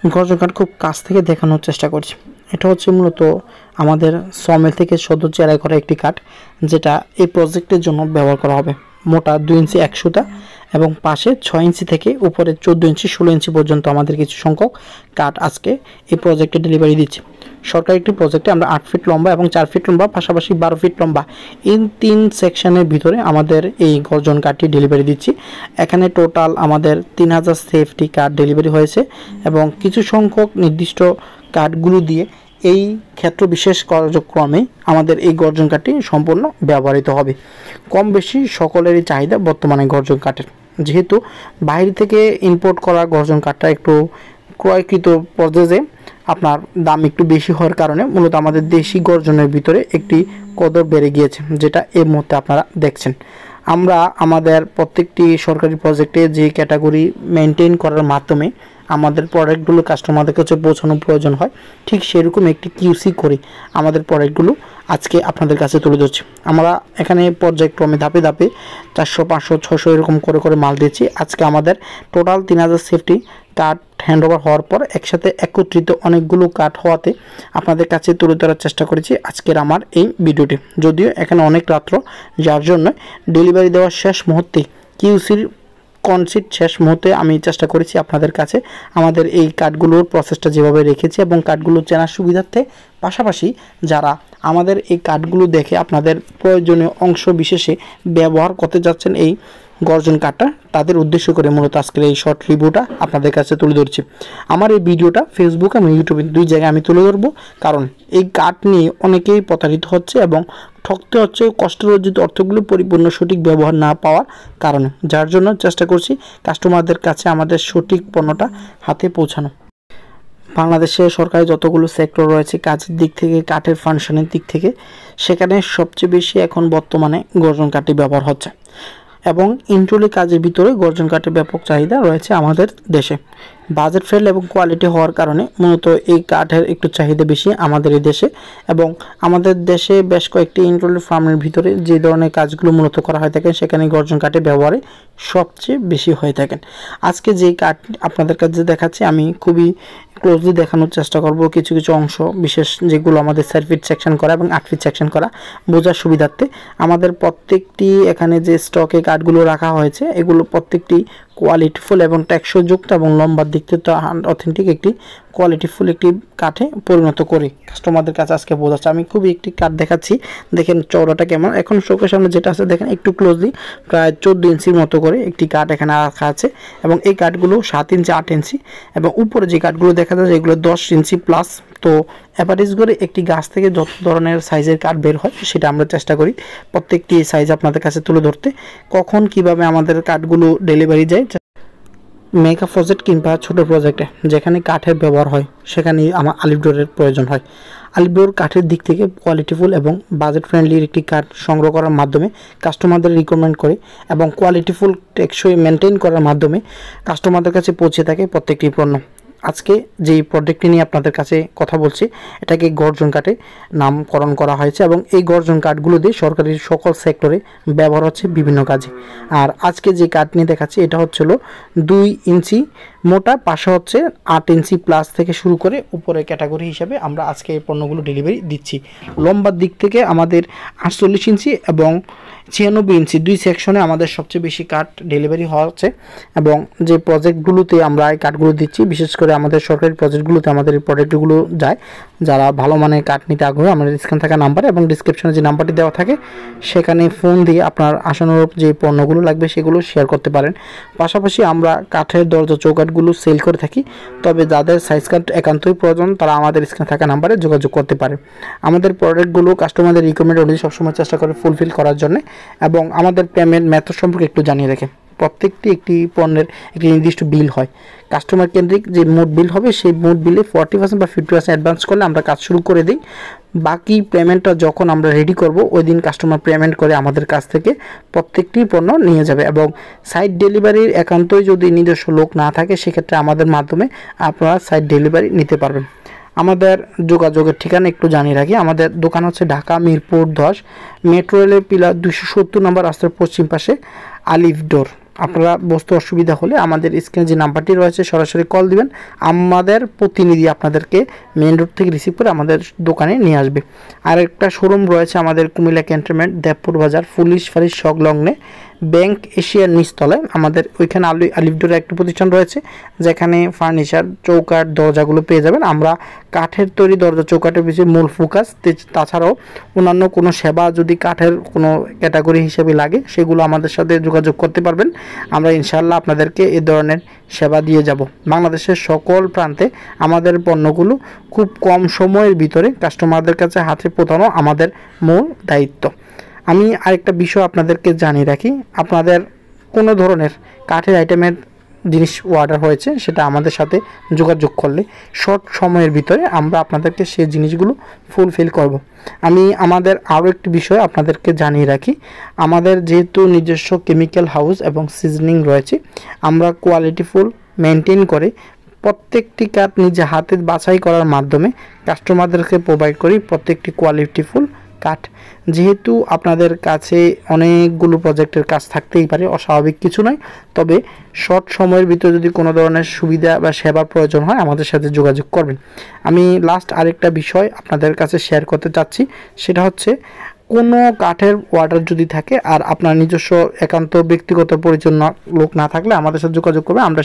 গর্জন কাঠ খুব কাছ থেকে দেখানোর চেষ্টা করছি। এটা হচ্ছে মূলত আমাদের সমিল থেকে সদ্য চেরাই করা একটি কাঠ, যেটা এই প্রজেক্টের জন্য ব্যবহার করা হবে। মোটা 2 ইঞ্চি 1 সুতা এবং পাশে 6 ইঞ্চি থেকে উপরে 14 ইঞ্চি 16 ইঞ্চি পর্যন্ত আমাদের কিছু সংখ্যক কাঠ আজকে এই প্রজেক্টে ডেলিভারি দিচ্ছে। সরকারি একটি প্রজেক্টে আমরা 8 ফিট লম্বা এবং 4 ফিট লম্বা, পাশাপাশি 12 ফিট লম্বা, এই 3 সেকশনের ভিতরে আমাদের এই গর্জন কাঠটি ডেলিভারি দিচ্ছি। এখানে টোটাল আমাদের 3000 সেফটি কাঠ ডেলিভারি হয়েছে এবং কিছু সংখ্যক নির্দিষ্ট কাঠগুলো দিয়ে এই ক্ষেত্র বিশেষ কার্যক্রমে আমাদের এই গর্জন কাঠটি সম্পূর্ণ ব্যবহৃত হবে। কম বেশি সকলেরই চাহিদা বর্তমানে গর্জন কাঠের, যেহেতু বাইরে থেকে ইম্পোর্ট করা গর্জন কাঠটা একটু ক্রয়কৃত পর্যায়ে আপনার দাম একটু বেশি হওয়ার কারণে মূলত আমাদের দেশি গর্জনের ভিতরে একটি কদর বেড়ে গিয়েছে, যেটা এই মুহূর্তে আপনারা দেখছেন। আমরা আমাদের প্রত্যেকটি সরকারি প্রজেক্টে যে ক্যাটাগরি মেনটেন করার মাধ্যমে আমাদের প্রোডাক্টগুলো কাস্টমারদের কাছে পৌঁছানো প্রয়োজন হয়, ঠিক সেরকম একটি কিউসি করে আমাদের প্রোডাক্টগুলো আজকে আপনাদের কাছে তুলে ধরছি। আমরা এখানে পর্যায়ক্রমে ধাপে ধাপে 400, 500, 600 এরকম করে করে মাল দিচ্ছি। আজকে আমাদের টোটাল 3000 সেফটি কাঠ হ্যান্ডওভার হওয়ার পর একসাথে একত্রিত অনেকগুলো কাঠ হওয়াতে আপনাদের কাছে তুলে ধরার চেষ্টা করেছি আজকের আমার এই ভিডিওটি। যদিও এখানে অনেক রাত্র, যার জন্য ডেলিভারি দেওয়ার শেষ মুহূর্তে কিউসির কনসিট শেষ মুহূর্তে আমি চেষ্টা করেছি আপনাদের কাছে আমাদের এই কাঠগুলোর প্রসেসটা যেভাবে রেখেছি এবং কাঠগুলো চেনার সুবিধার্থে, পাশাপাশি যারা আমাদের এই কাঠগুলো দেখে আপনাদের প্রয়োজনীয় অংশ বিশেষে ব্যবহার করতে যাচ্ছেন এই গর্জন কাঠটা, তাদের উদ্দেশ্য করে মূলত আজকের এই শর্ট রিভিউটা আপনাদের কাছে তুলে ধরছি। আমার এই ভিডিওটা ফেসবুক এবং ইউটিউবে 2 জায়গায় আমি তুলে ধরবো, কারণ এই কাঠ নিয়ে অনেকেই প্রতারিত হচ্ছে এবং ঠকতে হচ্ছে কষ্টের অর্জিত অর্থগুলো পরিপূর্ণ সঠিক ব্যবহার না পাওয়ার কারণে, যার জন্য চেষ্টা করছি কাস্টমারদের কাছে আমাদের সঠিক পণ্যটা হাতে পৌঁছানো। বাংলাদেশে সরকারি যতগুলো সেক্টর রয়েছে কাজের দিক থেকে, কাঠের ফাংশনের দিক থেকে, সেখানে সবচেয়ে বেশি এখন বর্তমানে গর্জন কাঠটি ব্যবহার হচ্ছে এবং ইন্ট্রোলি কাজের ভিতরে গর্জন কাঠের ব্যাপক চাহিদা রয়েছে আমাদের দেশে। বাজেট ফ্রেন্ডলি এবং কোয়ালিটি হওয়ার কারণে মূলত এই কাঠের একটু চাহিদা বেশি আমাদের এই দেশে, এবং আমাদের দেশে বেশ কয়েকটি ইন্ট্রোলি ফার্মের ভিতরে যে ধরনের কাজগুলো মূলত করা হয়ে থাকে সেখানে গর্জন কাঠের ব্যবহারে সবচেয়ে বেশি হয়ে থাকেন। আজকে যে কাঠ আপনাদের কাছে দেখাচ্ছি আমি খুবই ক্লোজলি দেখানোর চেষ্টা করব কিছু কিছু অংশ বিশেষ, যেগুলো আমাদের 4 ফিট সেকশন করা এবং 8 ফিট সেকশন করা বোঝার সুবিধার্থে। আমাদের প্রত্যেকটি এখানে যে স্টকে কাঠগুলো রাখা হয়েছে এগুলো প্রত্যেকটি কোয়ালিটিফুল এবং টেকসইযুক্ত এবং লম্বার দিক থেকে অথেন্টিক একটি কোয়ালিটিফুল একটি কাঠে পরিণত করে কাস্টমারদের কাছে আজকে বোঝাচ্ছে। আমি খুবই একটি কাঠ দেখাচ্ছি, দেখেন চওড়াটা কেমন। এখন চোখের সামনে যেটা আছে দেখেন একটু ক্লোজলি, প্রায় 14 ইঞ্চির মতো করে একটি কাঠ এখানে রাখা আছে এবং এই কাঠগুলো 7 ইঞ্চি 8 ইঞ্চি এবং উপরে যে কাঠগুলো দেখা যায় এগুলো 10 ইঞ্চি প্লাস। তো অ্যাভারেজ করে একটি গাছ থেকে যত ধরনের সাইজের কাঠ বের হয় সেটা আমরা চেষ্টা করি প্রত্যেকটি সাইজ আপনাদের কাছে তুলে ধরতে। কখন কিভাবে আমাদের কাঠগুলো ডেলিভারি যায়, মেগা প্রজেক্ট কিংবা ছোটো প্রজেক্টে যেখানে কাঠের ব্যবহার হয় সেখানে আমার আলিপডোরের প্রয়োজন হয়। আলিপডোর কাঠের দিক থেকে কোয়ালিটিফুল এবং বাজেট ফ্রেন্ডলি একটি কাঠ সংগ্রহ করার মাধ্যমে কাস্টমারদের রিকমেন্ড করে এবং কোয়ালিটিফুল টেকসই মেনটেন করার মাধ্যমে কাস্টমারদের কাছে পৌঁছে থাকে প্রত্যেকটি পণ্য। আজকে যেই প্রোডাক্টটি নিয়ে আপনাদের কাছে কথা বলছি এটাকে গর্জন কাঠে নামকরণ করা হয়েছে এবং এই গর্জন কাঠগুলো দিয়ে সরকারি সকল সেক্টরে ব্যবহার হচ্ছে বিভিন্ন কাজে। আর আজকে যে কাঠ নিয়ে দেখাচ্ছি এটা হচ্ছিল 2 ইঞ্চি মোটা, পাশে হচ্ছে 8 ইঞ্চি প্লাস থেকে শুরু করে উপরে ক্যাটাগরি হিসাবে আমরা আজকে এই পণ্যগুলো ডেলিভারি দিচ্ছি। লম্বার দিক থেকে আমাদের 48 ইঞ্চি এবং 96 ইঞ্চি 2 সেকশনে আমাদের সবচেয়ে বেশি কাঠ ডেলিভারি হওয়া হচ্ছে এবং যে প্রজেক্টগুলোতে আমরা এই কাঠগুলো দিচ্ছি, বিশেষ করে আমাদের সরকারি প্রজেক্টগুলোতে আমাদের এই প্রোডাক্টগুলো যায়। যারা ভালো মানের কাঠ নিতে আগ্রহী আমাদের স্ক্রিনে থাকা নাম্বার এবং ডিসক্রিপশনে যে নাম্বারটি দেওয়া থাকে সেখানে ফোন দিয়ে আপনার আশানুরূপ যে পণ্যগুলো লাগবে সেগুলো শেয়ার করতে পারেন। পাশাপাশি আমরা কাঠের দরজা চৌকাঠগুলো সেল করে থাকি, তবে যাদের সাইজ কাঠ একান্তই প্রয়োজন তারা আমাদের স্ক্রিনে থাকা নাম্বারে যোগাযোগ করতে পারে। আমাদের প্রোডাক্টগুলো কাস্টমারদের রিকমেন্ড অনুযায়ী সবসময় চেষ্টা করে ফুলফিল করার জন্য এবং আমাদের পেমেন্ট মেথড সম্পর্কে একটু জানিয়ে রাখে। প্রত্যেকটি একটি পণ্যের একটি নির্দিষ্ট বিল হয়, কাস্টমার কেন্দ্রিক যে মোট বিল হবে সেই মোট বিলে 40% বা 50% অ্যাডভান্স করলে আমরা কাজ শুরু করে দিই। বাকি পেমেন্টটা যখন আমরা রেডি করব ওই দিন কাস্টমার পেমেন্ট করে আমাদের কাছ থেকে প্রত্যেকটি পণ্য নিয়ে যাবে এবং সাইট ডেলিভারির একান্তই যদি নিজস্ব লোক না থাকে সেক্ষেত্রে আমাদের মাধ্যমে আপনারা সাইট ডেলিভারি নিতে পারবেন। আমাদের যোগাযোগের ঠিকানা একটু জানিয়ে রাখি। আমাদের দোকান হচ্ছে ঢাকা মিরপুর 10 মেট্রো রেলের পিলার 270 নম্বর রাস্তার পশ্চিম পাশে আলিফ ডোর। আপনারা বুঝতে অসুবিধা হলে আমাদের স্ক্রিনে যে নাম্বারটি রয়েছে সরাসরি কল দিবেন, আমাদের প্রতিনিধি আপনাদেরকে মেইন রোড থেকে রিসিভ করে আমাদের দোকানে নিয়ে আসবে। আর একটা শোরুম রয়েছে আমাদের কুমিল্লা ক্যান্টনমেন্ট দেবপুর বাজার পুলিশ ফাঁড়ির সংলগ্নে ব্যাংক এশিয়ার নিচতলায় আমাদের ওইখানে আলিফডোরের একটা প্রতিষ্ঠান রয়েছে, যেখানে ফার্নিচার চৌকাঠ দরজাগুলো পেয়ে যাবেন। আমরা কাঠের তৈরি দরজা চৌকাঠের পিছিয়ে মূল ফোকাস, তাছাড়াও অন্যান্য কোনো সেবা যদি কাঠের কোনো ক্যাটাগরি হিসেবে লাগে সেগুলো আমাদের সাথে যোগাযোগ করতে পারবেন। আমরা ইনশাআল্লাহ আপনাদেরকে এ ধরনের সেবা দিয়ে যাব। বাংলাদেশের সকল প্রান্তে আমাদের পণ্যগুলো খুব কম সময়ের ভিতরে কাস্টমারদের কাছে হাতে পৌঁছানো আমাদের মূল দায়িত্ব। আমি আরেকটা বিষয় আপনাদেরকে জানিয়ে রাখি, আপনাদের কোনো ধরনের কাঠের আইটেমের জিনিস অর্ডার হয়েছে সেটা আমাদের সাথে যোগাযোগ করলে শর্ট সময়ের ভিতরে আমরা আপনাদেরকে সেই জিনিসগুলো ফুলফিল করব। আমি আমাদের আরও একটি বিষয় আপনাদেরকে জানিয়ে রাখি, আমাদের যেহেতু নিজস্ব কেমিক্যাল হাউস এবং সিজনিং রয়েছে, আমরা কোয়ালিটিফুল মেনটেন করে প্রত্যেকটি কাঠ নিজে হাতে বাছাই করার মাধ্যমে কাস্টমারদেরকে প্রোভাইড করি প্রত্যেকটি কোয়ালিটিফুল কাঠ। যেহেতু আপনাদের কাছে অনেকগুলো প্রজেক্টের কাজ থাকতেই পারে, অস্বাভাবিক কিছু নয়, তবে শর্ট সময়ের ভিতরে যদি কোনো ধরনের সুবিধা বা সেবার প্রয়োজন হয় আমাদের সাথে যোগাযোগ করবেন। আমি লাস্ট আরেকটা বিষয় আপনাদের কাছে শেয়ার করতে চাচ্ছি, সেটা হচ্ছে কোনো কাঠের অর্ডার যদি থাকে আর আপনার নিজস্ব একান্ত ব্যক্তিগত পরিচয় লোক না থাকলে আমাদের সাথে যোগাযোগ করবে, আমরা